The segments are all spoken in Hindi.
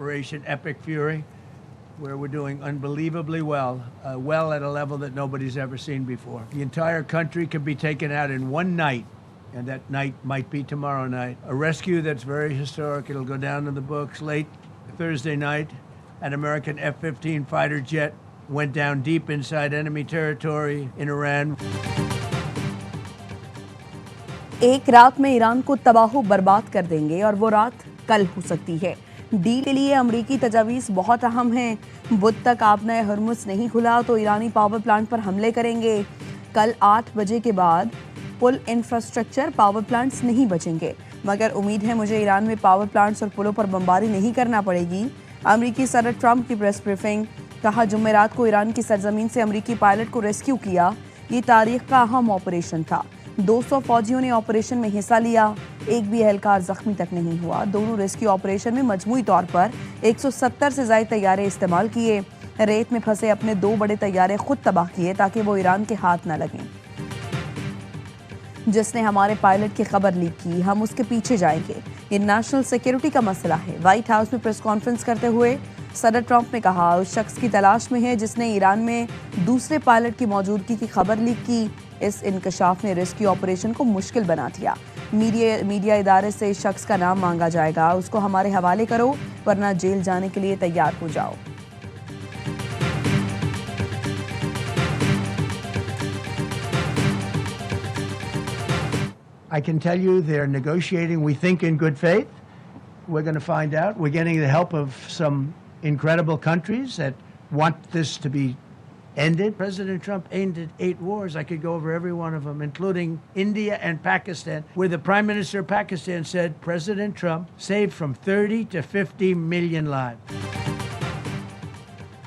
Operation Epic Fury, where we're doing unbelievably well, well at a level that nobody's ever seen before. The entire country can be taken out in one night, and that night might be tomorrow night. A rescue that's very historic. It'll go down in the books. Late Thursday night, an American F-15 fighter jet went down deep inside enemy territory in Iran. एक रात में ईरान को तबाह बर्बाद कर देंगे और वो रात कल हो सकती है। डील के लिए अमरीकी तजावीज़ बहुत अहम हैं। बुध तक आपने हरमुज नहीं खुला तो ईरानी पावर प्लांट पर हमले करेंगे। कल 8 बजे के बाद पुल इंफ्रास्ट्रक्चर पावर प्लांट्स नहीं बचेंगे, मगर उम्मीद है मुझे ईरान में पावर प्लांट्स और पुलों पर बमबारी नहीं करना पड़ेगी। अमरीकी सदर ट्रंप की प्रेस ब्रीफिंग। कहा जुमेरात को ईरान की सरजमीन से अमरीकी पायलट को रेस्क्यू किया। ये तारीख का अहम ऑपरेशन था। 200 फौजियों ने ऑपरेशन में हिस्सा लिया। एक भी एहलकार जख्मी तक नहीं हुआ। दोनों रेस्क्यू ऑपरेशन में मजमूई तौर पर 170 से ज़ायद तैयारे इस्तेमाल किए। रेत में फंसे अपने 2 बड़े तैयारे खुद तबाह किए ताकि वो ईरान के हाथ न लगें। जिसने हमारे पायलट की खबर लीक की, हम उसके पीछे जाएंगे। ये नेशनल सिक्योरिटी का मसला है। व्हाइट हाउस में प्रेस कॉन्फ्रेंस करते हुए सदर ट्रंप ने कहा उस शख्स की तलाश में है जिसने ईरान में दूसरे पायलट की मौजूदगी की खबर लीक की। इस इंकशाफ ने रेस्क्यू ऑपरेशन को मुश्किल बना दिया। मीडिया इदारे से इस शख्स का नाम मांगा जाएगा। उसको हमारे हवाले करो वरना जेल जाने के लिए तैयार हो जाओ। I can tell you they're negotiating, we think, in good faith. We're going to find out. We're getting the help of some incredible countries that want this to be ended. President Trump ended 8 wars. I could go over every one of them, including India and Pakistan, where the Prime Minister of Pakistan said President Trump saved from 30 to 50 million lives.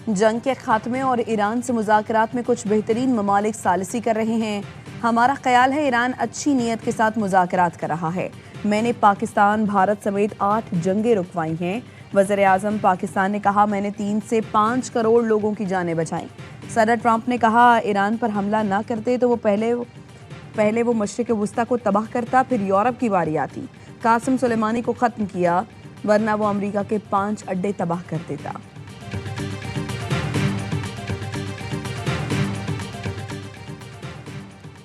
जंग के खात्मे और ईरान से मुज़ाकरात में कुछ बेहतरीन ममालिक सालिसी कर रहे हैं। हमारा ख्याल है ईरान अच्छी नीयत के साथ मुज़ाकरात कर रहा है। मैंने पाकिस्तान, भारत समेत 8 जंगें रुकवाई हैं। वज़ीर आज़म पाकिस्तान ने कहा मैंने 3 से 5 करोड़ लोगों की जानें बचाईं। सदर ट्रंप ने कहा ईरान पर हमला ना करते तो वो पहले वो मशरिक़ वुस्ता को तबाह करता, फिर यूरोप की बारी आती। कासिम सुलेमानी को ख़त्म किया वरना वो अमेरिका के 5 अड्डे तबाह कर देता।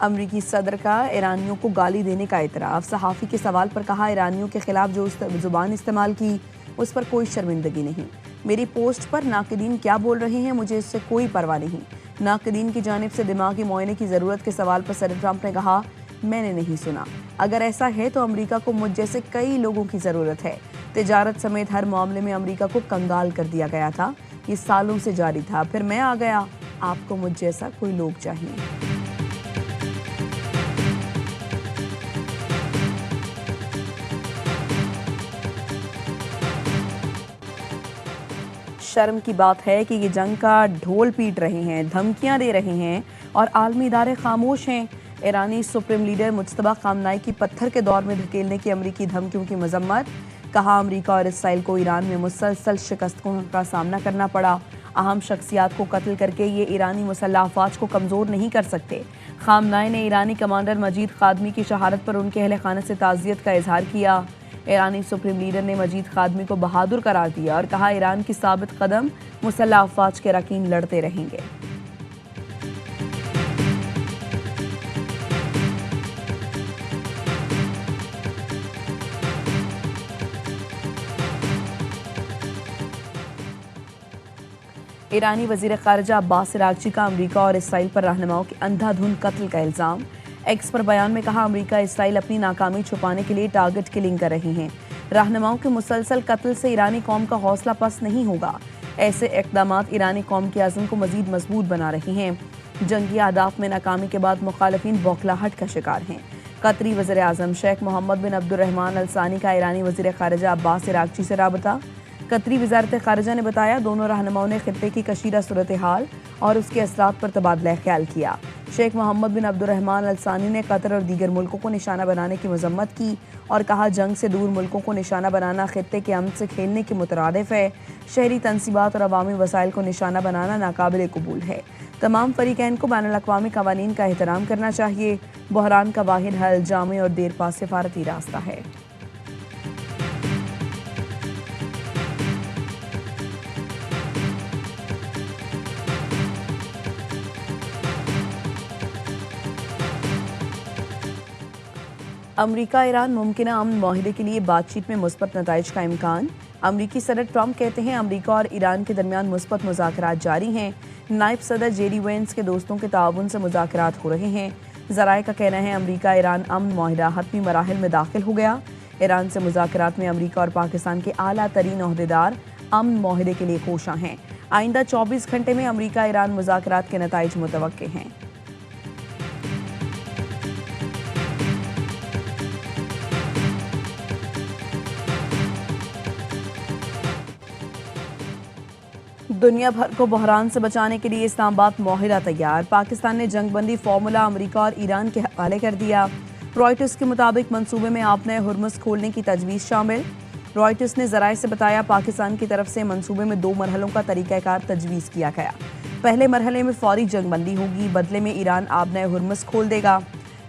अमरीकी सदर का ईरानियों को गाली देने का इतराफ़। सहाफ़ी के सवाल पर कहा ईरानियों के खिलाफ जो ज़ुबान इस्तेमाल की उस पर कोई शर्मिंदगी नहीं। मेरी पोस्ट पर नाक़दीन क्या बोल रहे हैं मुझे इससे कोई परवाह नहीं। नाक़दीन की जानिब से दिमागी मुआयने की ज़रूरत के सवाल पर सदर ट्रंप ने कहा मैंने नहीं सुना। अगर ऐसा है तो अमरीका को मुझ जैसे कई लोगों की ज़रूरत है। तिजारत समेत हर मामले में अमरीका को कंगाल कर दिया गया था। ये सालों से जारी था। फिर मैं आ गया। आपको मुझ जैसा कोई लोग चाहिए। शर्म की बात है कि ये जंग का ढोल पीट रहे हैं, धमकियां दे रहे हैं और आलमी इदारे खामोश हैं। ईरानी सुप्रीम लीडर मुज्तबा खामनाई की पत्थर के दौर में धकेलने की अमरीकी धमकियों की मजम्मत। कहा अमरीका और इसराइल को ईरान में मुसलसल शिकस्तों का सामना करना पड़ा। अहम शख्सियात को कत्ल करके ये ईरानी मुसल्लह अफवाज को कमज़ोर नहीं कर सकते। खामनाई ने ईरानी कमांडर मजीद खादमी की शहादत पर उनके अहले खाने से ताज़ियत का इजहार किया। ईरानी सुप्रीम लीडर ने मजीद खादमी को बहादुर करार दिया और कहा ईरान की साबित कदम मुसल्लह अफवाज के अरकान लड़ते रहेंगे। ईरानी वजीर खारजा अब्बास अरागची का अमरीका और इसराइल पर रहनुमाओं के अंधाधुंध कत्ल का इल्ज़ाम। एक्स पर बयान में कहा अमरीका इसराइल अपनी नाकामी छुपाने के लिए टारगेट किलिंग कर रहे हैं। रहनुमाओं के मुसलसल कत्ल से ईरानी कौम का हौसला पस्त नहीं होगा। ऐसे इक़दामात ईरानी कौम के अज़्म को मज़ीद मजबूत बना रहे हैं। जंगी अहदाफ में नाकामी के बाद मुखालिफिन बौखलाहट का शिकार हैं। कतरी वज़ीर आज़म शेख मोहम्मद बिन अब्दुर्रहमान अल सानी का ईरानी वज़ीर खारजा अब्बास अरागची से राबता। कतरी वज़ारत खारजा ने बताया दोनों रहनुमाओं ने खित्ते की कशीदा सूरत हाल और उसके असरात पर तबादला ख्याल किया। शेख मोहम्मद बिन अब्दुर्रहमान अल सानी ने कतर और दीगर मुल्कों को निशाना बनाने की मजम्मत की और कहा जंग से दूर मुल्कों को निशाना बनाना खित्ते के अमन से खेलने के मुतरादिफ है। शहरी तनसीबात और अवामी वसाइल को निशाना बनाना नाकाबिल कबूल है। तमाम फरीकैन को बैनुल अक़वामी क़वानीन का एहतराम करना चाहिए। बहरान का वाहिद हल जामे और देरपा सिफारती रास्ता है। अमरीका ईरान मुमकिन अमन माहिदे के लिए बातचीत में मुस्बत नताइज का इम्कान। अमरीकी सदर ट्रंप कहते हैं अमरीका और ईरान के दरमियान मुस्बत मुज़ाकरात जारी हैं। नायब सदर जेडी वेंस के दोस्तों के ताउन से मुज़ाकरात हो रहे हैं। ज़राए का कहना है अमरीका ईरान अमन माहिदा हतमी मराहिल में दाखिल हो गया। ईरान से मुज़ाकरात में अमरीका और पाकिस्तान के आला तरीन ओहदेदार अमन माहिदे के लिए कोशां हैं। आइंदा 24 घंटे में अमरीका ईरान मुज़ाकरात के नताइज मुतवक्के हैं। दुनिया भर को बहरान से बचाने के लिए इस्लामाबाद माहिदा तैयार। पाकिस्तान ने जंगबंदी फार्मूला अमरीका और ईरान के हवाले कर दिया। रॉयटर्स के मुताबिक मंसूबे में आपने हुर्मुज़ खोलने की तजवीज़ शामिल। रॉयटर्स ने ज़राए से बताया पाकिस्तान की तरफ से मंसूबे में 2 मरहलों का तरीक़ाकार तजवीज़ किया गया। पहले मरहले में फौरी जंगबंदी होगी, बदले में ईरान आपने हुर्मुज़ खोल देगा।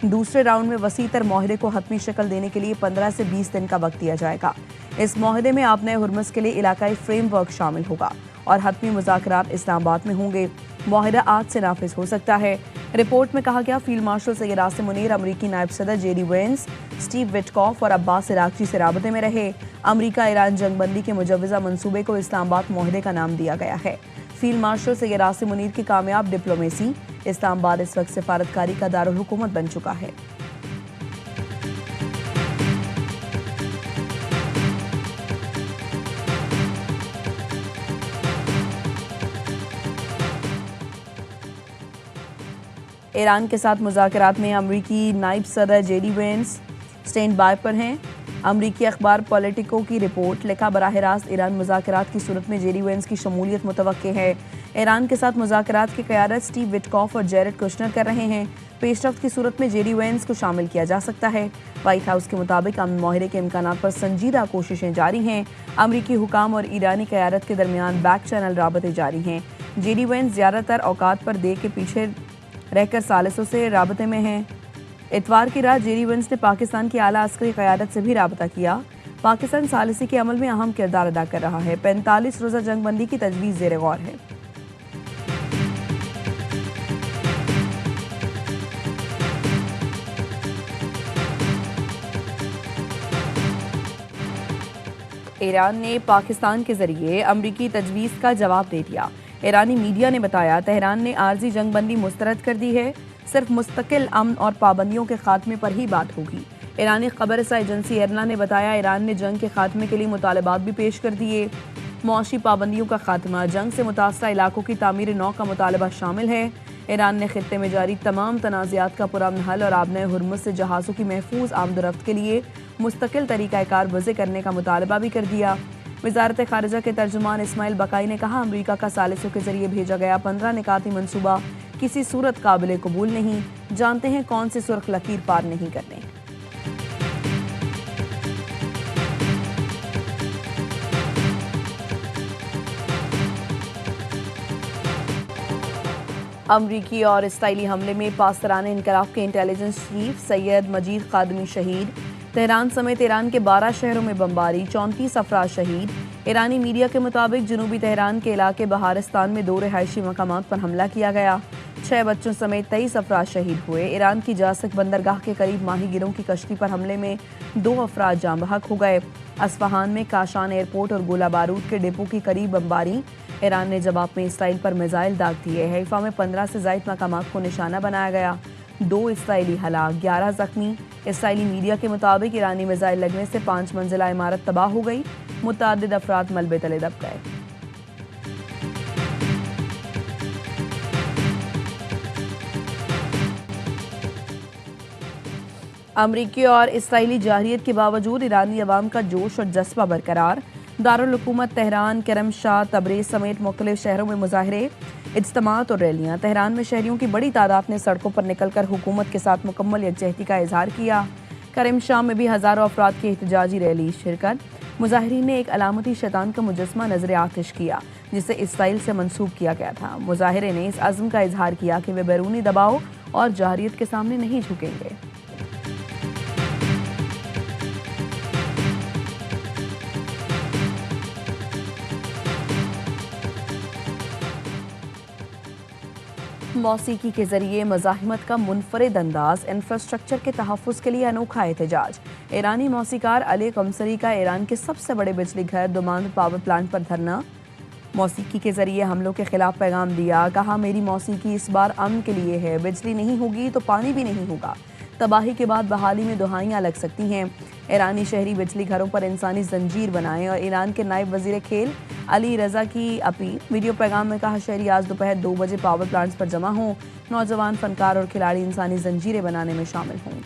दूसरे राउंड में वसीतर माहिदे को हतमी शक्ल देने के लिए 15 से 20 दिन का वक्त दिया जाएगा। इस माहिदे में आपने हुर्मुज़ के लिए इलाकाई फ्रेमवर्क शामिल होगा और हतमी मुज़ाकरात इस्लामाबाद में होंगे। माहिदा आज से नाफिज हो सकता है। रिपोर्ट में कहा गया फील्ड मार्शल सैयद आसिम मुनीर, अमरीकी नायब सदर जेडी वेंस, स्टीव विटकॉफ और अब्बास इराक़ची से राबते में रहे। अमरीका ईरान जंगबंदी के मुजव्वज़ा मंसूबे को इस्लामाबाद माहिदे का नाम दिया गया है। फील्ड मार्शल सैयद आसिम मुनीर की कामयाब डिप्लोमेसी इस्लामाबाद इस वक्त सिफारतकारी का दारुल हुकूमत बन चुका है। ईरान के साथ मुज़ाकरात में अमरीकी नायब सदर जेडी वेंस स्टैंड बाय पर हैं। अमरीकी अखबार पॉलिटिको की रिपोर्ट लिखा बराह रास्त ईरान मुज़ाकरात की सूरत में जेडी वेंस की शमूलियत मुतवक्के है। ईरान के साथ मुज़ाकरात की क़यादत स्टीव विटकॉफ और जेरेड कुशनर कर रहे हैं। पेशरफ्त की सूरत में जेडी वेंस को शामिल किया जा सकता है। व्हाइट हाउस के मुताबिक अमन माहिदे के इम्कानात पर संजीदा कोशिशें जारी हैं। अमरीकी हुकाम और ईरानी क़यादत के दरमियान बैक चैनल राबते जारी हैं। जेडी वेंस ज़्यादातर औकात पर दे के पीछे रहकर सालिसों से राबते में हैं। इतवार की रात जेडी वेंस ने पाकिस्तान की आला अस्करी क़यादत से भी राबता किया। पाकिस्तान सालिसी के अमल में अहम किरदार अदा कर रहा है। 45 रोज़ा जंगबंदी की तजवीज़ ज़ेर गौर है। ईरान ने पाकिस्तान के जरिए अमरीकी तजवीज़ का जवाब दे दिया। ईरानी मीडिया ने बताया तेहरान ने आर्जी जंगबंदी मुस्तरद कर दी है। सिर्फ मुस्तकिल अमन और पाबंदियों के खात्मे पर ही बात होगी। ईरानी खबर रसा एजेंसी एरना ने बताया ईरान ने जंग के खात्मे के लिए मुतालबात भी पेश कर दिए। मुआशी पाबंदियों का खात्मा, जंग से मुतासरा इलाकों की तामीर नौ का मुतालबा शामिल है। ईरान ने खित्ते में जारी तमाम तनाज़ात का पुरअमन हल और आबने हुर्मुज़ से जहाज़ों की महफूज आमदोरफ्त के लिए मुस्तकिल तरीक़ाकार वज़े करने का मुतालबा भी कर दिया। वज़ारत ख़ारिजा के तर्जुमान इस्माइल बकाई ने कहा अमरीका का सालिसों के जरिए भेजा गया 15 निकाती मनसूबा किसी सूरत काबिल कबूल नहीं। जानते हैं कौन सी सुर्ख लकीर पार नहीं करने। अमरीकी और इसराइली हमले में पासरान इनकलाब के इंटेलिजेंस चीफ सैयद मजीद खादमी शहीद। तेहरान समेत ईरान के 12 शहरों में बमबारी, 34 अफराद शहीद। ईरानी मीडिया के मुताबिक जनूबी तेहरान के इलाके बहारिस्तान में 2 रिहायशी मकामात पर हमला किया गया। 6 बच्चों समेत 23 अफराद शहीद हुए। ईरान की जासिक बंदरगाह के करीब माहीगिरों की कश्ती पर हमले में 2 अफराद जाँ बहक हो गए। अस्फहान में काशान एयरपोर्ट और गोला बारूद के डिपो के करीब बमबारी। ईरान ने जवाब में इसराइल पर मिसाइल दाग दिए। हैफा में 15 से ज़ायद मकामात को निशाना बनाया गया। 2 इसराइली हलाक, 11 जख्मी। इसराइली मीडिया के मुताबिक ईरानी मिसाइल लगने से 5 मंजिला इमारत तबाह हो गई। मुतअद्दिद अफराद मलबे तले दब गए। अमरीकी और इसराइली जाहिरियत के बावजूद ईरानी अवाम का जोश और जज्बा बरकरार। दारुल हुकूमत तेहरान, करमशाह, तबरेज़ समेत मुख्तलिफ शहरों में मुजाहरे, इज्तिमात और रैलियाँ। तेहरान में शहरियों की बड़ी तादाद ने सड़कों पर निकलकर हुकूमत के साथ मुकम्मल यकजहती का इजहार किया। करमशाह में भी हज़ारों अफराद की एहतजाजी रैली शिरकत। मुजाहिरीन ने एक अलामती शैतान का मुजस्मा नजर आतिश किया जिसे इसराइल से मंसूब किया गया था। मुजाहिरे ने इस अज़्म का इजहार किया कि वे बैरूनी दबाव और जाहिरियत के सामने नहीं झुकेंगे। मौसीकी के जरिए मज़ाहिमत का मुनफरिद अंदाज, इंफ्रास्ट्रक्चर के तहफ़्फ़ुज़ के लिए अनोखा एहतजाज। ईरानी मौसीकार अली कमसरी का ईरान के सबसे बड़े बिजली घर दुमांद पावर प्लांट पर धरना। मौसीकी के जरिए हमलों के खिलाफ पैगाम दिया, कहा मेरी मौसीकी इस बार अमन के लिए है, बिजली नहीं होगी तो पानी भी नहीं होगा, तबाही के बाद बहाली में दुहाइयाँ लग सकती हैं। ईरानी शहरी बिजली घरों पर इंसानी जंजीर बनाएं। और ईरान के नायब वजीर खेल अली रजा की अपील। वीडियो पैगाम में कहा, शहरी आज दोपहर 2 बजे पावर प्लांट्स पर जमा हों, नौजवान फनकार और खिलाड़ी इंसानी जंजीरें बनाने में शामिल हों।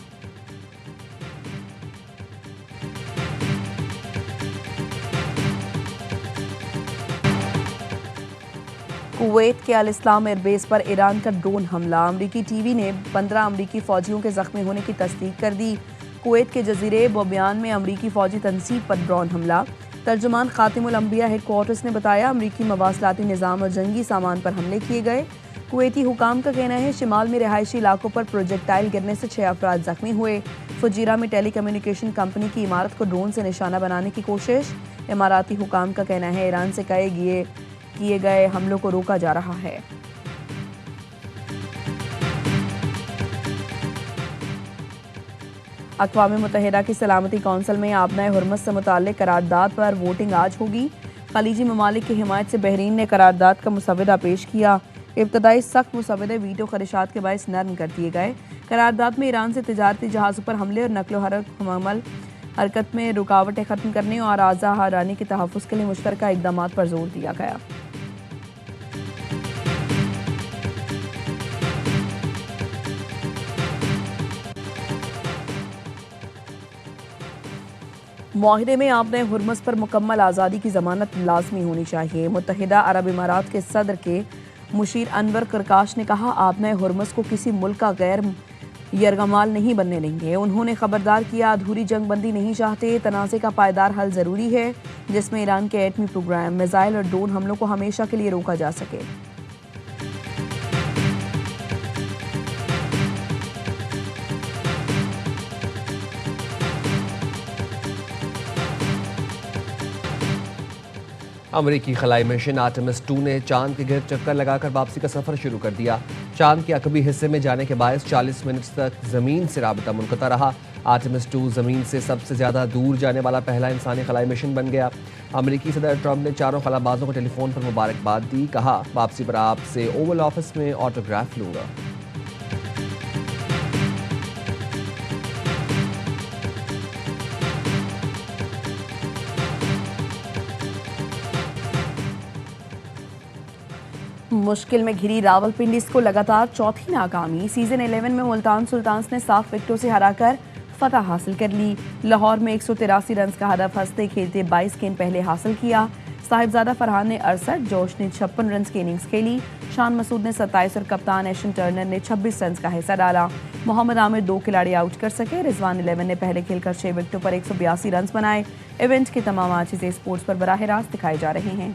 कुवैत के अल इस्लाम एयरबेस पर ईरान का ड्रोन हमला। अमरीकी टीवी ने 15 अमरीकी फौजियों के जख्मी होने की तस्दीक कर दी। कुवैत के जजीरे बोबियान में अमरीकी फौजी तनसीब पर ड्रोन हमला। तर्जुमान खातिमुल अंबिया हेडक्वार्टर्स ने बताया, अमरीकी मवासलाती निज़ाम और जंगी सामान पर हमले किए गए। कुवैती हुकाम का कहना है, शिमाल में रिहायशी इलाकों पर प्रोजेक्टाइल गिरने से 6 अफराद जख्मी हुए। फुजीरा में टेली कम्युनिकेशन कंपनी की इमारत को ड्रोन से निशाना बनाने की कोशिश। इमाराती हुकाम का कहना है, ईरान से किए गए हमलों को रोका जा रहा है। अक़वाम मुत्तहिदा की सलामती कौंसिल में आबनाए हुर्मत से मुताल्लिक़ करारदाद पर वोटिंग आज होगी। खलीजी ममालिक की हिमायत से बहरीन ने करारदाद का मुसव्वदा पेश किया। इब्तदाई सख्त मुसव्वदे वीटो खदशात के बायस नरम कर दिए गए। करारदाद में ईरान से तिजारती जहाज़ों पर हमले और नकलो हरकत में रुकावटें ख़त्म करने और आज़ा हारानी के तहफ़्फ़ुज़ के लिए मुश्तरका इक़दामात पर जोर दिया गया। मुआहिदे में आपने हुर्मस पर मुकम्मल आज़ादी की ज़मानत लाजमी होनी चाहिए। मुत्तहिदा अरब इमारात के सदर के मुशीर अनवर करकाश ने कहा, आपने हुर्मस को किसी मुल्क का गैर यरगमाल नहीं बनने देंगे। उन्होंने खबरदार किया, अधूरी जंग बंदी नहीं चाहते, तनाज़े का पायदार हल ज़रूरी है जिसमें ईरान के एटमी प्रोग्राम, मिसाइल और ड्रोन हमलों को हमेशा के लिए रोका जा सके। अमरीकी खलाई मिशन आर्टेमिस 2 ने चांद के गिर्द चक्कर लगाकर वापसी का सफर शुरू कर दिया। चांद के अकबी हिस्से में जाने के बायस 40 मिनट तक जमीन से राबता मुनक़ता रहा। आर्टेमिस 2 जमीन से सबसे ज्यादा दूर जाने वाला पहला इंसानी खलाई मिशन बन गया। अमरीकी सदर ट्रंप ने चारों खलाबाजों को टेलीफोन पर मुबारकबाद दी। कहा, वापसी पर आपसे ओवल ऑफिस में ऑटोग्राफ लूंगा। मुश्किल में घिरी रावलपिंडी को लगातार चौथी नाकामी। सीजन 11 में मुल्तान सुल्तान्स ने 7 विकेटों से हराकर फतह हासिल कर ली। लाहौर में 183 रन का हदफ हंसते खेलते 22 गेंद पहले हासिल किया। साहिबजादा फरहान ने 68, जोश ने 56 रन की इनिंग्स खेली। शान मसूद ने 27 और कप्तान एशन टर्नर ने 26 रन का हिस्सा डाला। मोहम्मद आमिर 2 खिलाड़ी आउट कर सके। रिजवान 11 ने पहले खेलकर 6 विकेटों पर 182 रन बनाए। इवेंट के तमाम मैचेस स्पोर्ट्स पर बराह रास्त दिखाए जा रहे हैं।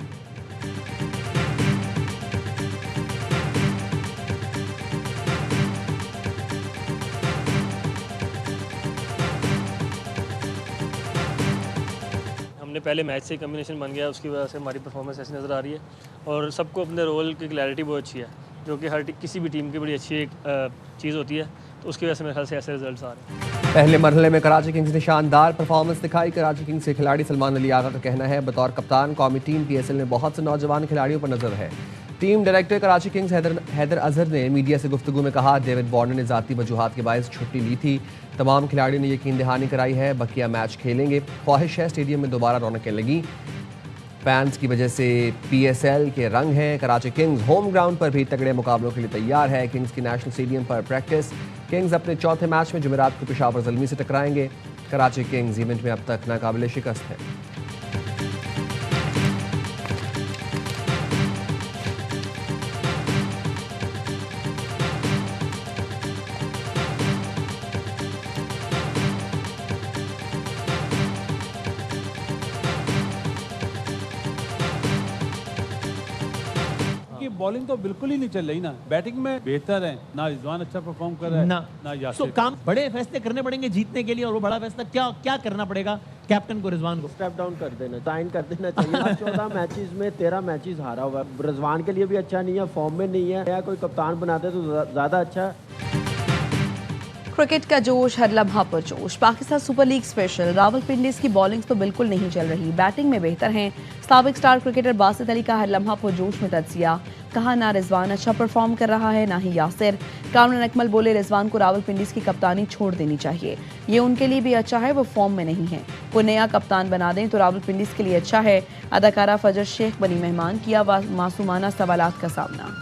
पहले मैच से कम्बिनेशन बन गया, उसकी वजह से हमारी परफॉर्मेंस ऐसी नज़र आ रही है और सबको अपने रोल की क्लैरिटी बहुत अच्छी है, जो कि किसी भी टीम की बड़ी अच्छी एक चीज़ होती है, तो उसकी वजह से मेरे ख्याल से ऐसे रिजल्ट्स आ रहे हैं। पहले मरहले में कराची किंग्स ने शानदार परफॉर्मेंस दिखाई। कराची किंग्स के खिलाड़ी सलमान अली आगा का कहना है, बतौर कप्तान कौमी टीम PSL में बहुत से नौजवान खिलाड़ियों पर नजर है। Team director Karachi Kings Haider Azhar ने मीडिया से गुफ्तगू में कहा, डेविड वार्नर ने ज़ाती वजूहात के बायस छुट्टी ली थी। तमाम खिलाड़ियों ने यकीन दहानी कराई है, बकिया मैच खेलेंगे। ख्वाहिश है स्टेडियम में दोबारा रौनकें लगी। फैंस की वजह से PSL के रंग हैं। कराची किंग्स होम ग्राउंड पर भी तगड़े मुकाबलों के लिए तैयार है। किंग्स की नेशनल स्टेडियम पर प्रैक्टिस। किंग्स अपने चौथे मैच में जुमेरात को पेशावर ज़ल्मी से टकराएंगे। कराची किंग्स इवेंट में अब तक नाकाबिले शिकस्त है। बॉलिंग तो बिल्कुल ही नहीं चल रही ना, बैटिंग में बेहतर है ना, रिजवान अच्छा परफॉर्म कर रहा है ना ना तो यासिर। काम बड़े फैसले करने पड़ेंगे जीतने के लिए, और वो बड़ा फैसला क्या क्या करना पड़ेगा कैप्टन को, रिजवान को? स्टेप डाउन कर देना, साइन कर देना चाहिए। 14 मैचेस में 13 मैचेस हारा हुआ है, रिजवान के लिए भी अच्छा नहीं है, फॉर्म में नहीं है, या कोई कप्तान बनाते तो ज्यादा अच्छा है। क्रिकेट का जोश, हर लम्हा पर जोश। पाकिस्तान सुपर लीग स्पेशल, रावलपिंडीज की बॉलिंग तो बिल्कुल नहीं चल रही, बैटिंग में बेहतर हैं। साबिक स्टार क्रिकेटर बासित अली का हर लम्हा पर जोश में तज्जिया, कहा ना रिजवान अच्छा परफॉर्म कर रहा है ना ही यासिर। कामरान अकमल बोले रिजवान को रावलपिंडीज की कप्तानी छोड़ देनी चाहिए, ये उनके लिए भी अच्छा है, वो फॉर्म में नहीं है, वो नया कप्तान बना दें तो रावलपिंडीज के लिए अच्छा है। अदाकारा फजर शेख बनी मेहमान, किया मासूमाना सवालात का सामना।